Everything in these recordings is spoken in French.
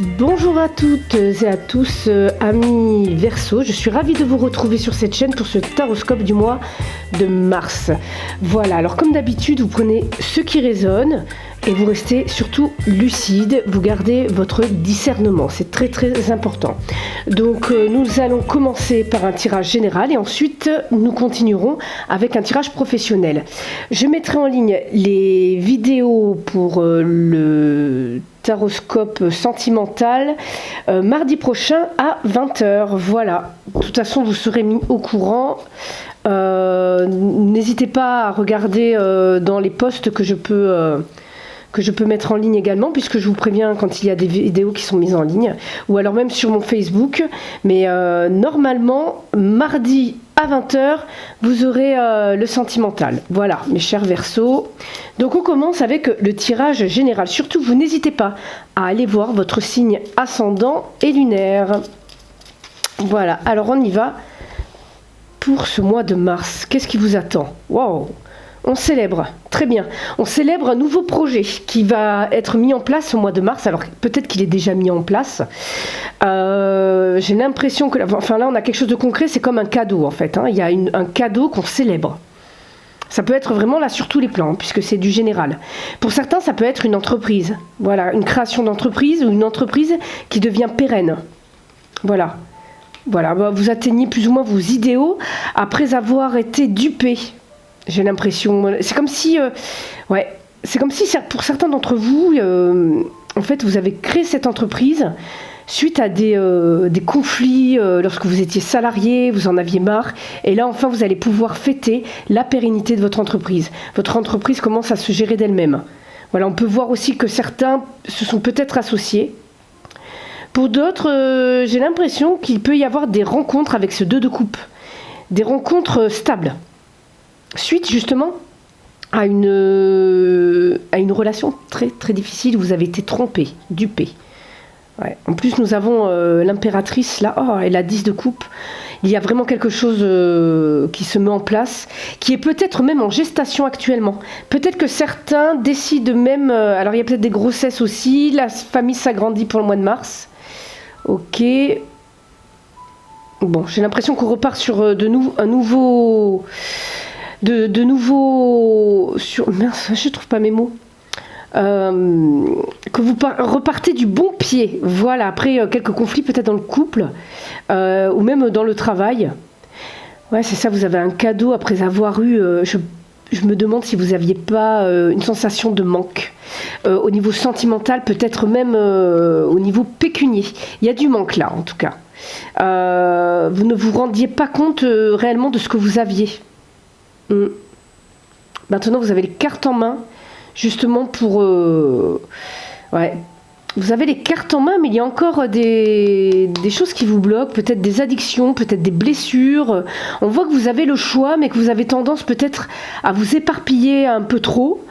Bonjour à toutes et à tous, amis Verseau. Je suis ravie de vous retrouver sur cette chaîne pour ce taroscope du mois de mars. Voilà, alors comme d'habitude, vous prenez ce qui résonne et vous restez surtout lucide. Vous gardez votre discernement, c'est très très important. Donc nous allons commencer par un tirage général et ensuite nous continuerons avec un tirage professionnel. Je mettrai en ligne les vidéos pour le taroscope sentimental mardi prochain à 20h. Voilà, de toute façon vous serez mis au courant. N'hésitez pas à regarder dans les posts que je peux mettre en ligne également, puisque je vous préviens quand il y a des vidéos qui sont mises en ligne, ou alors même sur mon Facebook. Mais normalement, mardi à 20h, vous aurez le sentimental. Voilà, mes chers Verseaux. Donc on commence avec le tirage général. Surtout, vous n'hésitez pas à aller voir votre signe ascendant et lunaire. Voilà, alors on y va pour ce mois de mars. Qu'est-ce qui vous attend? Waouh! On célèbre, très bien. On célèbre un nouveau projet qui va être mis en place au mois de mars. Alors peut-être qu'il est déjà mis en place. J'ai l'impression que, enfin là on a quelque chose de concret, c'est comme un cadeau en fait. Il y a un cadeau qu'on célèbre. Ça peut être vraiment là sur tous les plans, puisque c'est du général. Pour certains, ça peut être une entreprise. Voilà, une création d'entreprise ou une entreprise qui devient pérenne. Voilà. Voilà, vous atteignez plus ou moins vos idéaux après avoir été dupé. J'ai l'impression, c'est comme si, c'est comme si pour certains d'entre vous, en fait, vous avez créé cette entreprise suite à des conflits lorsque vous étiez salarié, vous en aviez marre, et là enfin vous allez pouvoir fêter la pérennité de votre entreprise. Votre entreprise commence à se gérer d'elle-même. Voilà, on peut voir aussi que certains se sont peut-être associés. Pour d'autres, j'ai l'impression qu'il peut y avoir des rencontres avec ce 2 de coupe, des rencontres stables. Suite justement à une relation très très difficile où vous avez été trompé, dupé. Ouais. En plus nous avons l'impératrice là, et la 10 de coupe. Il y a vraiment quelque chose qui se met en place, qui est peut-être même en gestation actuellement. Peut-être que certains décident même, alors il y a peut-être des grossesses aussi, la famille s'agrandit pour le mois de mars. Ok. Bon, j'ai l'impression qu'on repart sur un nouveau... De nouveau sur... Mince, je trouve pas mes mots. Que vous repartez du bon pied. Voilà, après quelques conflits peut-être dans le couple ou même dans le travail. Ouais, c'est ça, vous avez un cadeau après avoir eu... je me demande si vous n'aviez pas une sensation de manque. Au niveau sentimental, peut-être même au niveau pécunier. Il y a du manque là, en tout cas. Vous ne vous rendiez pas compte réellement de ce que vous aviez. Maintenant vous avez les cartes en main justement pour vous avez les cartes en main, mais il y a encore des choses qui vous bloquent, peut-être des addictions, peut-être des blessures. On voit que vous avez le choix, mais que vous avez tendance peut-être à vous éparpiller un peu trop,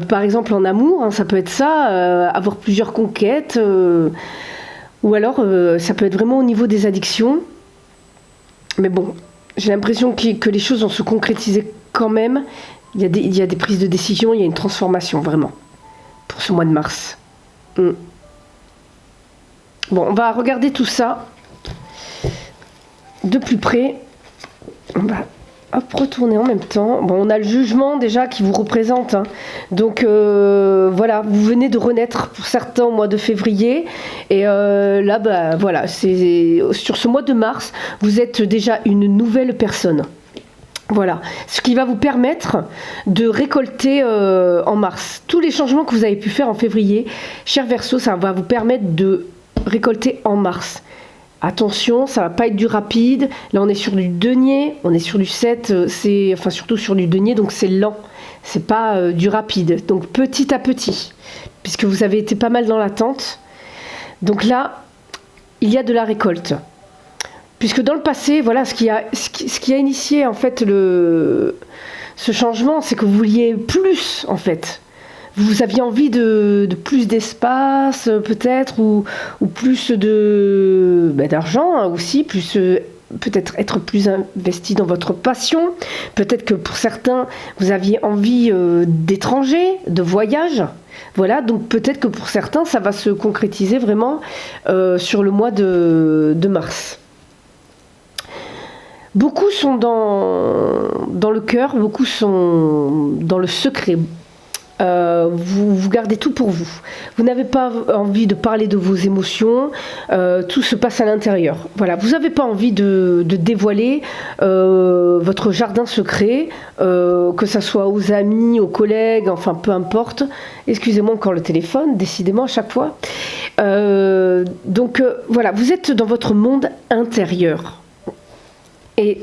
par exemple en amour, ça peut être ça, avoir plusieurs conquêtes, ou alors ça peut être vraiment au niveau des addictions. Mais bon, j'ai l'impression que les choses vont se concrétiser quand même. Il y a des prises de décision, il y a une transformation vraiment pour ce mois de mars. Bon, on va regarder tout ça de plus près. On va retourner en même temps. Bon, on a le jugement déjà qui vous représente. Donc voilà, vous venez de renaître pour certains au mois de février. Et là, voilà, sur ce mois de mars, vous êtes déjà une nouvelle personne. Voilà, ce qui va vous permettre de récolter en mars. Tous les changements que vous avez pu faire en février, cher Verseau, ça va vous permettre de récolter en mars. Attention, ça va pas être du rapide. Là, on est sur du denier, on est sur du 7, surtout sur du denier, donc c'est lent. C'est pas du rapide. Donc petit à petit, puisque vous avez été pas mal dans l'attente. Donc là, il y a de la récolte. Puisque dans le passé, voilà, ce qui a initié en fait ce changement, c'est que vous vouliez plus en fait. Vous aviez envie de plus d'espace peut-être, ou plus d'argent aussi, plus peut-être être plus investi dans votre passion. Peut-être que pour certains, vous aviez envie d'étrangers, de voyage. Voilà, donc peut-être que pour certains, ça va se concrétiser vraiment sur le mois de mars. Beaucoup sont dans le cœur, beaucoup sont dans le secret. Vous gardez tout pour vous. Vous n'avez pas envie de parler de vos émotions. Tout se passe à l'intérieur. Voilà, vous n'avez pas envie de dévoiler votre jardin secret, que ça soit aux amis, aux collègues, enfin peu importe. Excusez-moi encore le téléphone, décidément à chaque fois. Donc voilà, vous êtes dans votre monde intérieur. Et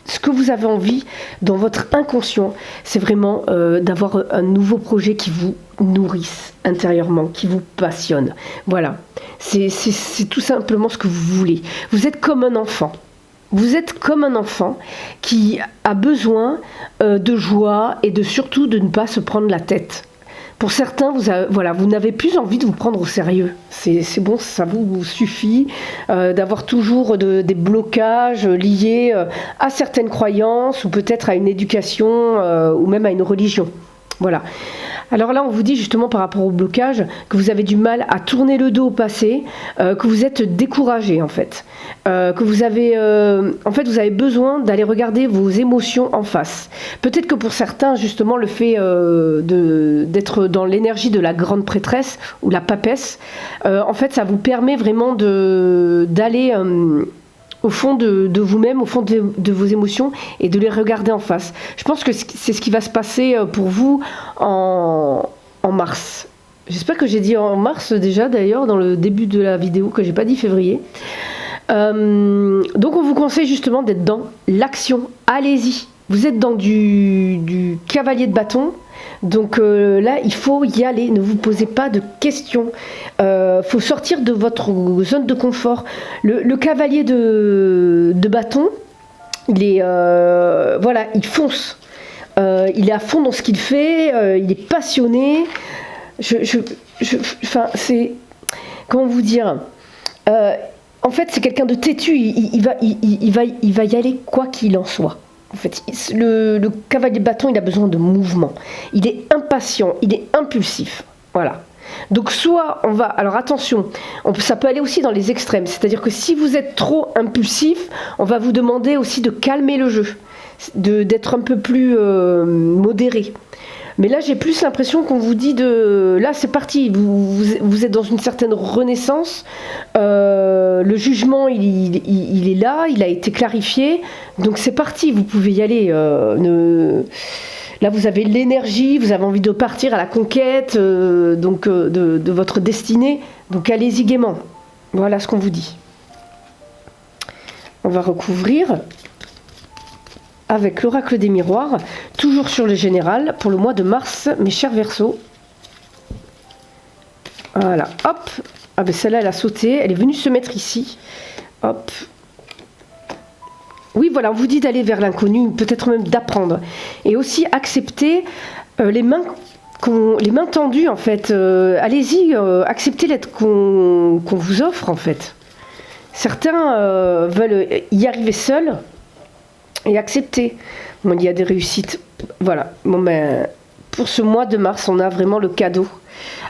ce que vous avez envie dans votre inconscient, c'est vraiment d'avoir un nouveau projet qui vous nourrisse intérieurement, qui vous passionne. Voilà, c'est tout simplement ce que vous voulez. Vous êtes comme un enfant. Vous êtes comme un enfant qui a besoin de joie et surtout de ne pas se prendre la tête. Pour certains, vous n'avez plus envie de vous prendre au sérieux. C'est bon, ça vous suffit d'avoir toujours des blocages liés à certaines croyances ou peut-être à une éducation ou même à une religion. Voilà. Alors là, on vous dit justement par rapport au blocage que vous avez du mal à tourner le dos au passé, que vous êtes découragé en fait, que vous avez besoin d'aller regarder vos émotions en face. Peut-être que pour certains, justement, le fait d'être dans l'énergie de la grande prêtresse ou la papesse, en fait, ça vous permet vraiment d'aller au fond de vous-même, au fond de vos émotions et de les regarder en face. Je pense que c'est ce qui va se passer pour vous en mars. J'espère que j'ai dit en mars déjà d'ailleurs dans le début de la vidéo, que j'ai pas dit février. Donc on vous conseille justement d'être dans l'action. Allez-y. Vous êtes dans du cavalier de bâton. Donc là, il faut y aller, ne vous posez pas de questions. Faut sortir de votre zone de confort. Le cavalier de bâton, il fonce. Il est à fond dans ce qu'il fait, il est passionné. C'est... Comment vous dire en fait, c'est quelqu'un de têtu, il va y aller quoi qu'il en soit. En fait, le cavalier de bâton, il a besoin de mouvement. Il est impatient, il est impulsif. Voilà. Donc soit on va... Alors attention, ça peut aller aussi dans les extrêmes. C'est-à-dire que si vous êtes trop impulsif, on va vous demander aussi de calmer le jeu, d'être un peu plus modéré. Mais là, j'ai plus l'impression qu'on vous dit là, c'est parti, vous êtes dans une certaine renaissance. Le jugement, il est là, il a été clarifié. Donc c'est parti, vous pouvez y aller. Là, vous avez l'énergie, vous avez envie de partir à la conquête de votre destinée. Donc allez-y gaiement. Voilà ce qu'on vous dit. On va recouvrir avec l'oracle des miroirs, toujours sur le général, pour le mois de mars, mes chers Verseaux. Voilà, hop. Ah ben celle-là, elle a sauté, elle est venue se mettre ici. Hop. Oui, voilà, on vous dit d'aller vers l'inconnu, peut-être même d'apprendre. Et aussi accepter les mains tendues, en fait. Allez-y, acceptez l'aide qu'on vous offre, en fait. Certains veulent y arriver seuls, et accepter. Bon, il y a des réussites. Voilà. Bon, ben, pour ce mois de mars, on a vraiment le cadeau.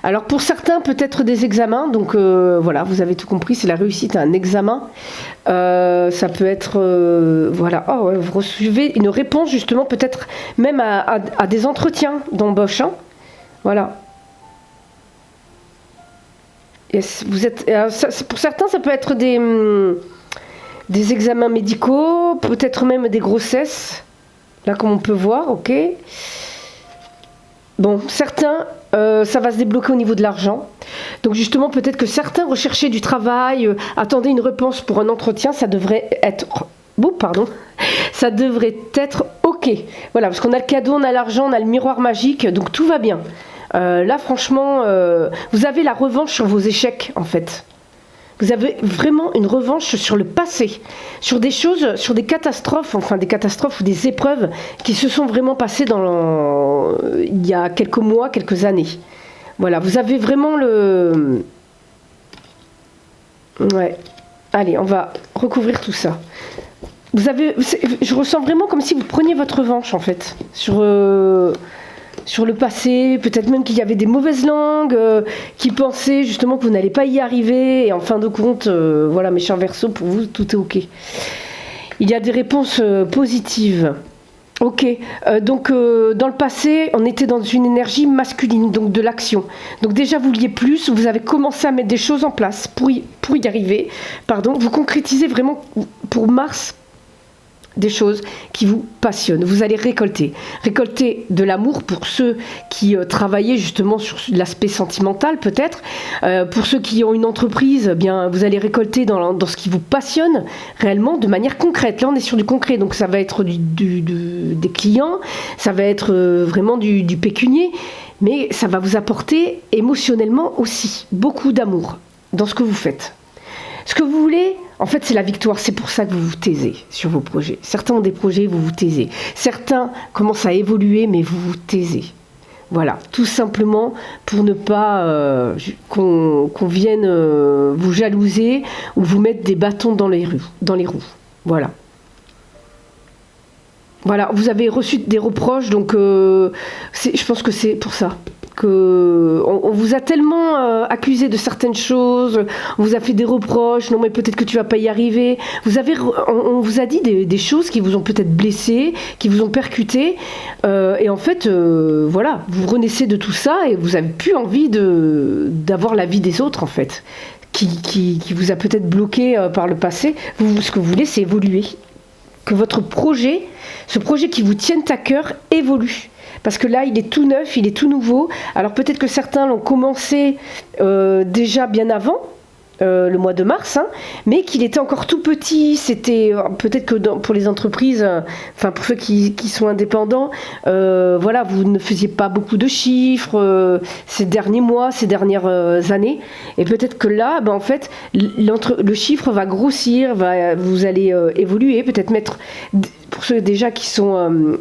Alors pour certains, peut-être des examens. Donc voilà, vous avez tout compris, c'est la réussite à un examen. Ça peut être... voilà. Oh, ouais, vous recevez une réponse justement, peut-être même à des entretiens d'embauche. Hein. Voilà. Et vous êtes, pour certains, ça peut être des examens médicaux, peut-être même des grossesses, là comme on peut voir, ok. Bon, certains, ça va se débloquer au niveau de l'argent. Donc justement, peut-être que certains recherchaient du travail, attendaient une réponse pour un entretien, ça devrait être... ça devrait être ok. Voilà, parce qu'on a le cadeau, on a l'argent, on a le miroir magique, donc tout va bien. Là, franchement, vous avez la revanche sur vos échecs, en fait. Vous avez vraiment une revanche sur le passé, sur des choses, sur des catastrophes, enfin des catastrophes ou des épreuves qui se sont vraiment passées il y a quelques mois, quelques années. Voilà, vous avez vraiment le... Ouais. Allez, on va recouvrir tout ça. Je ressens vraiment comme si vous preniez votre revanche, en fait, sur sur le passé, peut-être même qu'il y avait des mauvaises langues qui pensaient justement que vous n'allez pas y arriver, et en fin de compte, voilà, mes chers Verseaux, pour vous, tout est ok. Il y a des réponses positives. Ok, donc dans le passé, on était dans une énergie masculine, donc de l'action. Donc déjà, vous vouliez plus, vous avez commencé à mettre des choses en place pour y arriver. Pardon, vous concrétisez vraiment pour Mars des choses qui vous passionnent. Vous allez récolter de l'amour pour ceux qui travaillaient justement sur l'aspect sentimental peut-être. Pour ceux qui ont une entreprise, eh bien, vous allez récolter dans ce qui vous passionne réellement de manière concrète. Là, on est sur du concret, donc ça va être des clients, ça va être vraiment du pécunier, mais ça va vous apporter émotionnellement aussi beaucoup d'amour dans ce que vous faites. Ce que vous voulez, en fait, c'est la victoire. C'est pour ça que vous vous taisez sur vos projets. Certains ont des projets, vous vous taisez. Certains commencent à évoluer, mais vous vous taisez. Voilà, tout simplement pour ne pas qu'on vienne vous jalouser ou vous mettre des bâtons dans les roues. Voilà. Voilà, vous avez reçu des reproches, donc je pense que c'est pour ça. On vous a tellement accusé de certaines choses, on vous a fait des reproches, non mais peut-être que tu vas pas y arriver. On vous a dit des choses qui vous ont peut-être blessé, qui vous ont percuté, et en fait, voilà, vous renaissez de tout ça et vous avez plus envie d'avoir la vie des autres en fait, qui vous a peut-être bloqué par le passé. Ce que vous voulez, c'est évoluer, que votre projet, ce projet qui vous tienne à cœur, évolue. Parce que là, il est tout neuf, il est tout nouveau. Alors peut-être que certains l'ont commencé déjà bien avant, le mois de mars, hein, mais qu'il était encore tout petit. C'était peut-être que pour les entreprises, enfin pour ceux qui sont indépendants, voilà, vous ne faisiez pas beaucoup de chiffres ces derniers mois, ces dernières années. Et peut-être que là, en fait, le chiffre va grossir, vous allez évoluer, peut-être mettre... Pour ceux déjà qui sont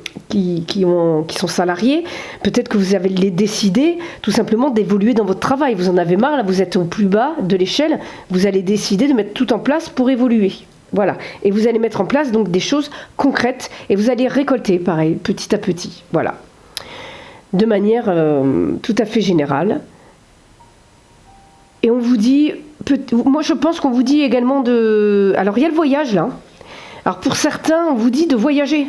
salariés, peut-être que vous avez décidé tout simplement d'évoluer dans votre travail. Vous en avez marre, là vous êtes au plus bas de l'échelle, vous allez décider de mettre tout en place pour évoluer. Voilà. Et vous allez mettre en place donc des choses concrètes et vous allez récolter, pareil, petit à petit. Voilà. De manière tout à fait générale. Et on vous dit, moi je pense qu'on vous dit également alors il y a le voyage là. Alors pour certains, on vous dit de voyager.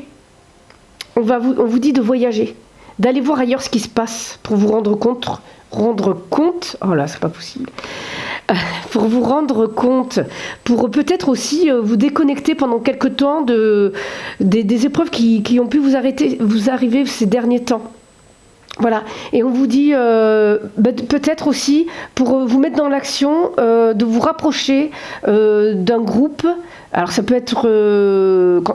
On vous dit de voyager, d'aller voir ailleurs ce qui se passe pour vous rendre compte. Oh là, c'est pas possible. Pour vous rendre compte, pour peut-être aussi vous déconnecter pendant quelque temps des épreuves qui ont pu vous arriver ces derniers temps. Voilà, et on vous dit peut-être aussi pour vous mettre dans l'action, de vous rapprocher d'un groupe. Alors ça peut être,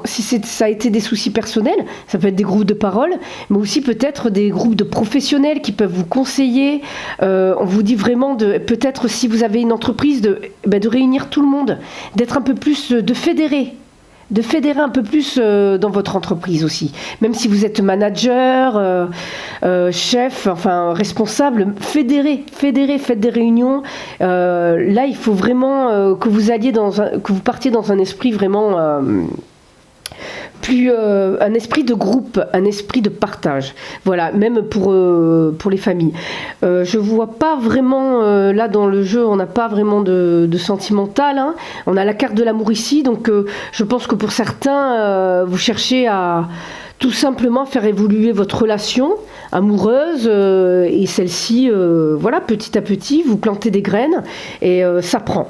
si ça a été des soucis personnels, ça peut être des groupes de parole, mais aussi peut-être des groupes de professionnels qui peuvent vous conseiller. On vous dit vraiment peut-être si vous avez une entreprise, de réunir tout le monde, d'être un peu plus, de fédérer un peu plus dans votre entreprise aussi. Même si vous êtes manager, chef, enfin responsable, fédérez, faites des réunions. Là, il faut vraiment que vous partiez dans un esprit vraiment un esprit de groupe, un esprit de partage. Voilà, même pour les familles. Je vois pas vraiment, là dans le jeu, on n'a pas vraiment de sentimental. Hein. On a la carte de l'amour ici, donc je pense que pour certains, vous cherchez à tout simplement faire évoluer votre relation amoureuse et celle-ci, voilà, petit à petit, vous plantez des graines et ça prend.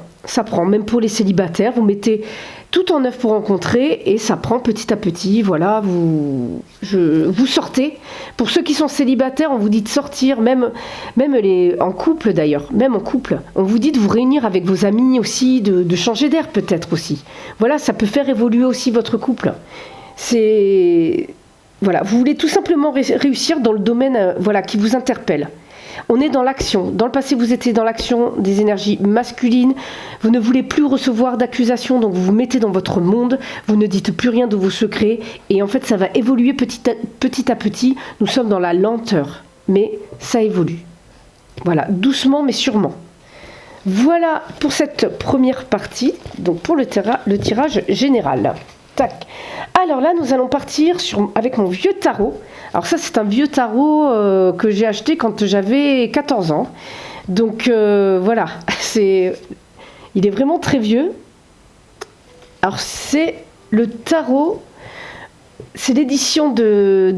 Même pour les célibataires, vous mettez tout en œuvre pour rencontrer et ça prend petit à petit. Voilà, vous sortez. Pour ceux qui sont célibataires, on vous dit de sortir, même en couple d'ailleurs, même en couple. On vous dit de vous réunir avec vos amis aussi, de changer d'air peut-être aussi. Voilà, ça peut faire évoluer aussi votre couple. Voilà, vous voulez tout simplement réussir dans le domaine qui vous interpelle. On est dans l'action. Dans le passé, vous étiez dans l'action des énergies masculines. Vous ne voulez plus recevoir d'accusations, donc vous vous mettez dans votre monde. Vous ne dites plus rien de vos secrets. Et en fait, ça va évoluer petit à petit. Nous sommes dans la lenteur, mais ça évolue. Voilà, doucement mais sûrement. Voilà pour cette première partie, donc pour le tirage général. Tac. Alors là, nous allons partir avec mon vieux tarot. Alors ça, c'est un vieux tarot que j'ai acheté quand j'avais 14 ans. Donc voilà, il est vraiment très vieux. Alors c'est le tarot, c'est l'édition de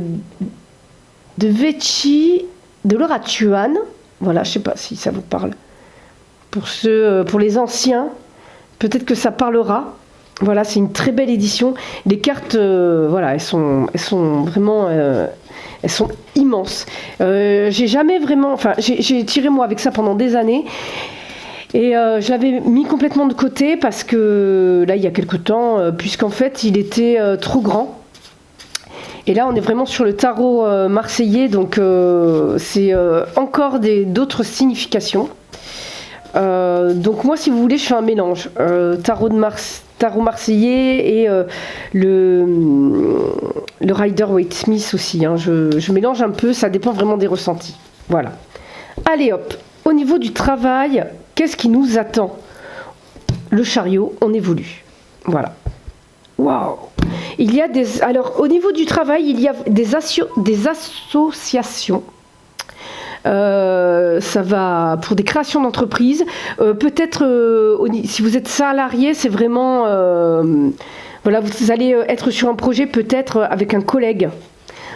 Vecchi, de Laura Tuan. Voilà, je sais pas si ça vous parle. Pour les anciens, peut-être que ça parlera. Voilà, c'est une très belle édition. Les cartes, voilà, elles sont vraiment, elles sont immenses. J'ai jamais vraiment, enfin, j'ai tiré moi avec ça pendant des années. Et je l'avais mis complètement de côté parce que là, il y a quelque temps, puisqu'en fait, il était trop grand. Et là, on est vraiment sur le tarot marseillais, donc c'est encore d'autres significations. Donc moi, si vous voulez, je fais un mélange. Tarot marseillais et le Rider-Waite-Smith aussi. Hein. Je mélange un peu, ça dépend vraiment des ressentis. Voilà. Allez hop, au niveau du travail, qu'est-ce qui nous attend? Le chariot, on évolue. Voilà. Waouh! Alors, au niveau du travail, il y a des associations. Ça va pour des créations d'entreprises. Peut-être, si vous êtes salarié, c'est vraiment... voilà, vous allez être sur un projet peut-être avec un collègue.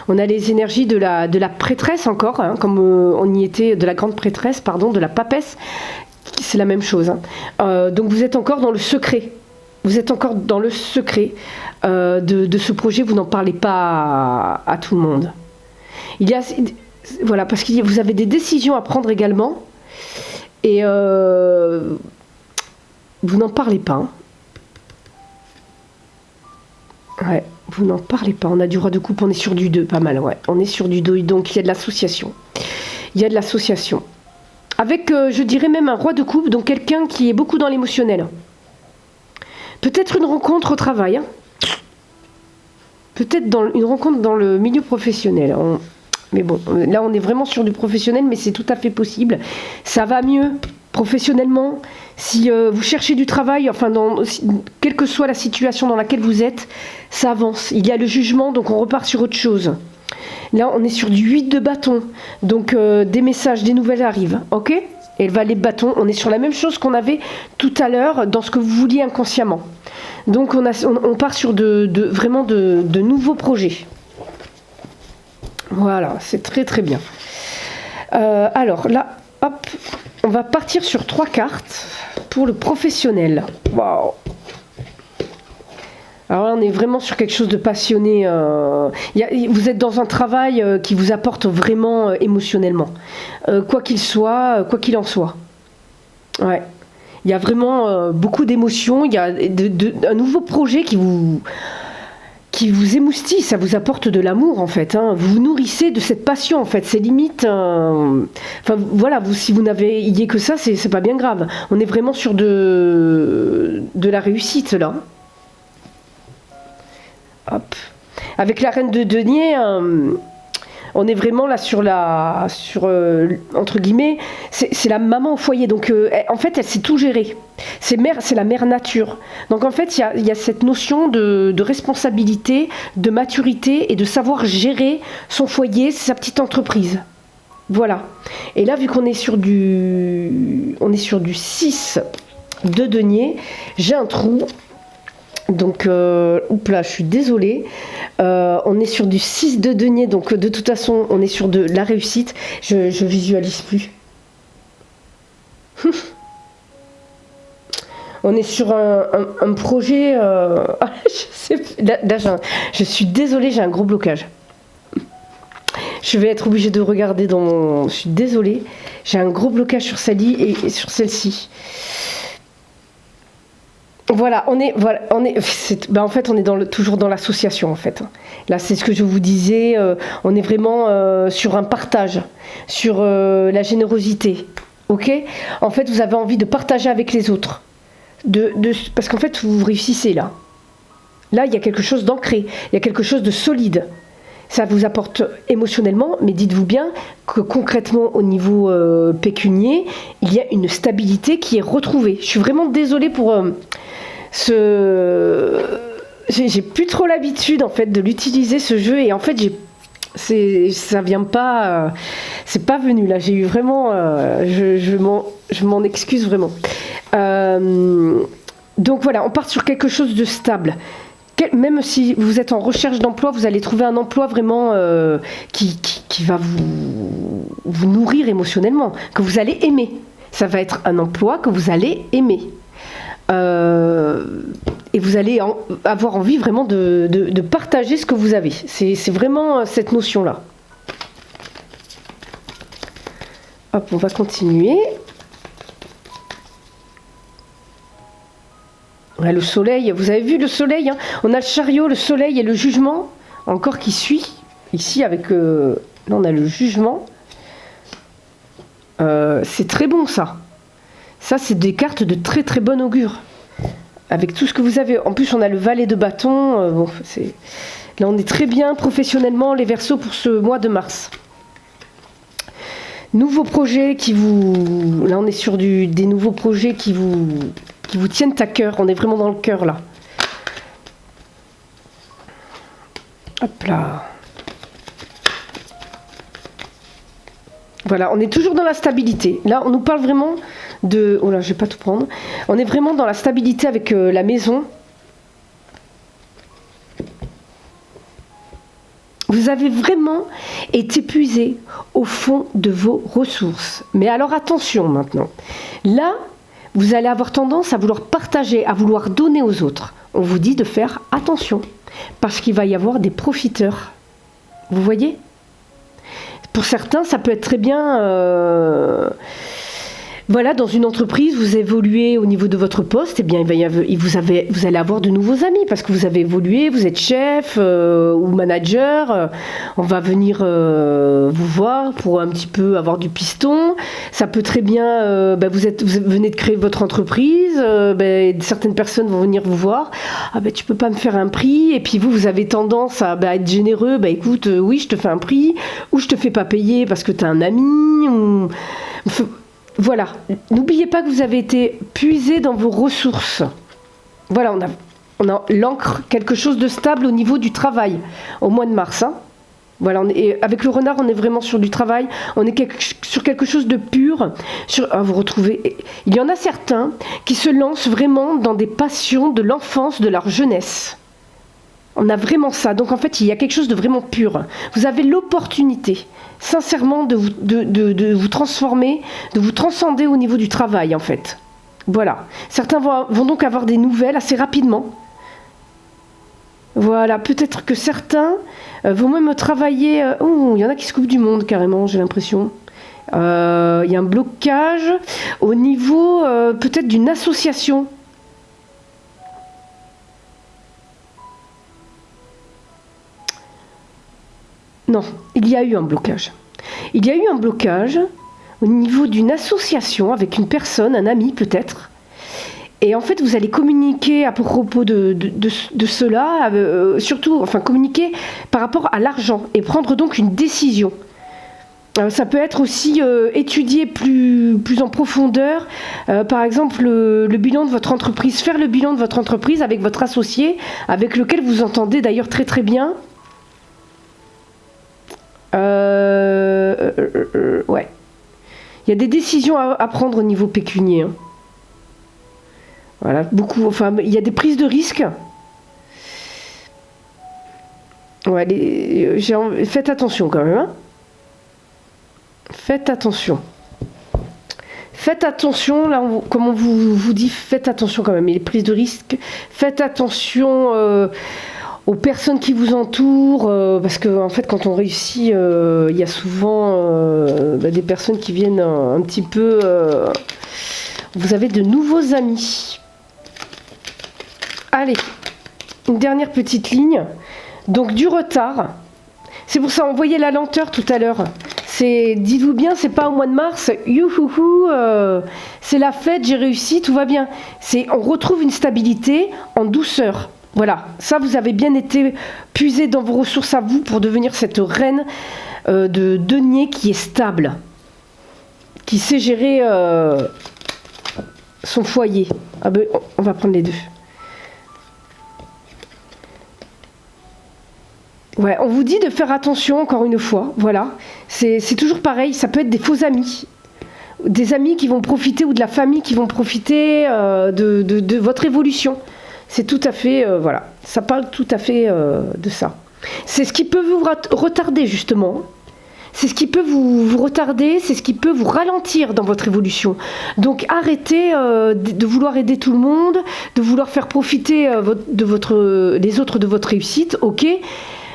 On a les énergies de la prêtresse encore, hein, comme on y était, de la grande prêtresse, pardon, de la papesse. C'est la même chose. Hein. Donc vous êtes encore dans le secret. Vous êtes encore dans le secret de ce projet. Vous n'en parlez pas à tout le monde. Il y a... Voilà, parce que vous avez des décisions à prendre également. Et vous n'en parlez pas. Hein. Ouais, vous n'en parlez pas. On a du roi de coupe, on est sur du 2, pas mal, ouais. On est sur du 2, donc il y a de l'association. Il y a de l'association. Avec, je dirais même un roi de coupe, donc quelqu'un qui est beaucoup dans l'émotionnel. Peut-être une rencontre au travail. Hein. Peut-être une rencontre dans le milieu professionnel. Mais bon, là on est vraiment sur du professionnel, mais c'est tout à fait possible. Ça va mieux professionnellement. Si vous cherchez du travail, enfin, quelle que soit la situation dans laquelle vous êtes, ça avance. Il y a le jugement, donc on repart sur autre chose. Là, on est sur du 8 de bâton. Donc, des messages, des nouvelles arrivent. Ok? Et le valet de bâton, on est sur la même chose qu'on avait tout à l'heure dans ce que vous vouliez inconsciemment. Donc, on part sur vraiment de nouveaux projets. Voilà, c'est très très bien. Alors là, hop, on va partir sur 3 cartes pour le professionnel. Waouh! Alors là, on est vraiment sur quelque chose de passionné. Vous êtes dans un travail qui vous apporte vraiment émotionnellement. Quoi qu'il soit, quoi qu'il en soit. Ouais. Il y a vraiment beaucoup d'émotions. Il y a un nouveau projet qui vous émoustille. Ça vous apporte de l'amour, en fait. Hein. Vous vous nourrissez de cette passion, en fait. C'est limite... Enfin, voilà, si vous n'avez que ça, c'est pas bien grave. On est vraiment sur de la réussite, là. Hop. Avec la reine de denier, on est vraiment là entre guillemets, c'est la maman au foyer. Donc en fait, elle sait tout gérer. C'est la mère nature. Donc en fait, il y a cette notion de responsabilité, de maturité et de savoir gérer son foyer, sa petite entreprise. Voilà. Et là, vu qu'on est sur du 6 de denier, j'ai un trou. Donc, oups là, je suis désolée. On est sur du 6 de denier, donc de toute façon, on est sur de la réussite. Je visualise plus. On est sur un projet... je suis désolée, j'ai un gros blocage. Je vais être obligée de regarder dans mon... Je suis désolée, j'ai un gros blocage sur celle-ci et sur celle-ci. Voilà, en fait, on est toujours dans l'association, en fait. Là, c'est ce que je vous disais, on est vraiment sur un partage, sur la générosité, ok? En fait, vous avez envie de partager avec les autres, parce qu'en fait, vous réussissez, là. Là, il y a quelque chose d'ancré, il y a quelque chose de solide. Ça vous apporte émotionnellement, mais dites-vous bien que concrètement, au niveau pécunier, il y a une stabilité qui est retrouvée. Je suis vraiment désolée pour... j'ai plus trop l'habitude en fait de l'utiliser ce jeu et en fait ça vient pas, c'est pas venu là. J'ai eu vraiment, je m'en excuse vraiment. Donc voilà, on part sur quelque chose de stable. Même si vous êtes en recherche d'emploi, vous allez trouver un emploi vraiment qui va vous nourrir émotionnellement, que vous allez aimer. Ça va être un emploi que vous allez aimer. Et vous allez avoir envie vraiment de partager ce que vous avez. C'est vraiment cette notion-là. Hop, on va continuer. Ouais, le soleil, vous avez vu le soleil, hein, on a le chariot, le soleil et le jugement, encore qui suit. Ici, avec... là, on a le jugement. C'est très bon, ça. Ça, c'est des cartes de très très bon augure. Avec tout ce que vous avez. En plus, on a le valet de bâton. Bon, là, on est très bien professionnellement, les Verseaux, pour ce mois de mars. Nouveaux projets qui vous... Là, on est sur des nouveaux projets qui vous tiennent à cœur. On est vraiment dans le cœur, là. Hop là. Voilà, on est toujours dans la stabilité. Là, on nous parle vraiment de... Oh là, je vais pas tout prendre. On est vraiment dans la stabilité avec la maison. Vous avez vraiment été épuisé au fond de vos ressources. Mais alors attention maintenant. Là, vous allez avoir tendance à vouloir partager, à vouloir donner aux autres. On vous dit de faire attention. Parce qu'il va y avoir des profiteurs. Vous voyez ? Pour certains, ça peut être très bien... Voilà, dans une entreprise, vous évoluez au niveau de votre poste, eh bien, vous allez avoir de nouveaux amis parce que vous avez évolué, vous êtes chef ou manager. On va venir vous voir pour un petit peu avoir du piston. Ça peut très bien, vous venez de créer votre entreprise, certaines personnes vont venir vous voir. Ah tu peux pas me faire un prix, et puis vous avez tendance à être généreux. Écoute, oui, je te fais un prix, ou je te fais pas payer parce que tu as un ami. Voilà, n'oubliez pas que vous avez été puisé dans vos ressources. Voilà, on a l'ancre, quelque chose de stable au niveau du travail, au mois de mars. Hein. Voilà, avec le renard, on est vraiment sur du travail, on est sur quelque chose de pur. Vous retrouvez, il y en a certains qui se lancent vraiment dans des passions de l'enfance, de leur jeunesse. On a vraiment ça. Donc en fait, il y a quelque chose de vraiment pur. Vous avez l'opportunité, sincèrement, de vous transformer, de vous transcender au niveau du travail, en fait. Voilà. Certains vont donc avoir des nouvelles assez rapidement. Voilà. Peut-être que certains vont même travailler... il y en a qui se coupent du monde, carrément, j'ai l'impression. Il y a un blocage au niveau, peut-être, d'une association. Non, il y a eu un blocage. Il y a eu un blocage au niveau d'une association avec une personne, un ami peut-être. Et en fait, vous allez communiquer à propos de cela, surtout, communiquer par rapport à l'argent et prendre donc une décision. Ça peut être aussi étudier plus en profondeur, par exemple, le bilan de votre entreprise, faire le bilan de votre entreprise avec votre associé, avec lequel vous entendez d'ailleurs très très bien. Ouais. Il y a des décisions à prendre au niveau pécunier. Hein. Voilà, beaucoup. Il y a des prises de risques. Ouais, faites attention quand même. Hein. Faites attention. Faites attention, là, comme on vous dit, faites attention quand même. Et les prises de risques, faites attention aux personnes qui vous entourent, parce que en fait, quand on réussit, il y a souvent des personnes qui viennent un petit peu... vous avez de nouveaux amis. Allez, une dernière petite ligne. Donc, du retard. C'est pour ça, on voyait la lenteur tout à l'heure. Dites-vous bien, c'est pas au mois de mars, youhouhou, c'est la fête, j'ai réussi, tout va bien. On retrouve une stabilité en douceur. Voilà, ça vous avez bien été puisé dans vos ressources à vous pour devenir cette reine de denier qui est stable, qui sait gérer son foyer. On va prendre les deux. Ouais, on vous dit de faire attention encore une fois, voilà. C'est toujours pareil, ça peut être des faux amis. Des amis qui vont profiter ou de la famille qui vont profiter de votre évolution. C'est tout à fait, voilà, ça parle tout à fait de ça. C'est ce qui peut vous retarder justement. C'est ce qui peut vous retarder, c'est ce qui peut vous ralentir dans votre évolution. Donc arrêtez de vouloir aider tout le monde, de vouloir faire profiter les autres de votre réussite, ok,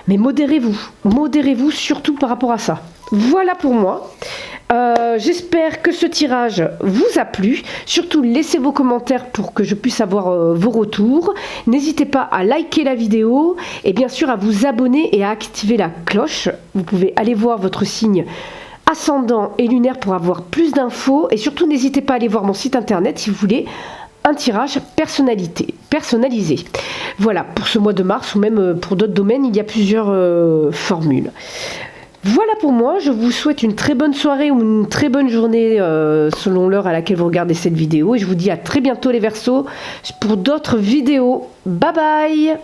mais modérez-vous surtout par rapport à ça. Voilà pour moi. J'espère que ce tirage vous a plu. Surtout, laissez vos commentaires pour que je puisse avoir vos retours. N'hésitez pas à liker la vidéo et bien sûr à vous abonner et à activer la cloche. Vous pouvez aller voir votre signe ascendant et lunaire pour avoir plus d'infos. Et surtout, n'hésitez pas à aller voir mon site internet si vous voulez un tirage personnalisé. Voilà, pour ce mois de mars ou même pour d'autres domaines, il y a plusieurs formules. Voilà pour moi, je vous souhaite une très bonne soirée ou une très bonne journée selon l'heure à laquelle vous regardez cette vidéo et je vous dis à très bientôt les Verseaux pour d'autres vidéos. Bye bye.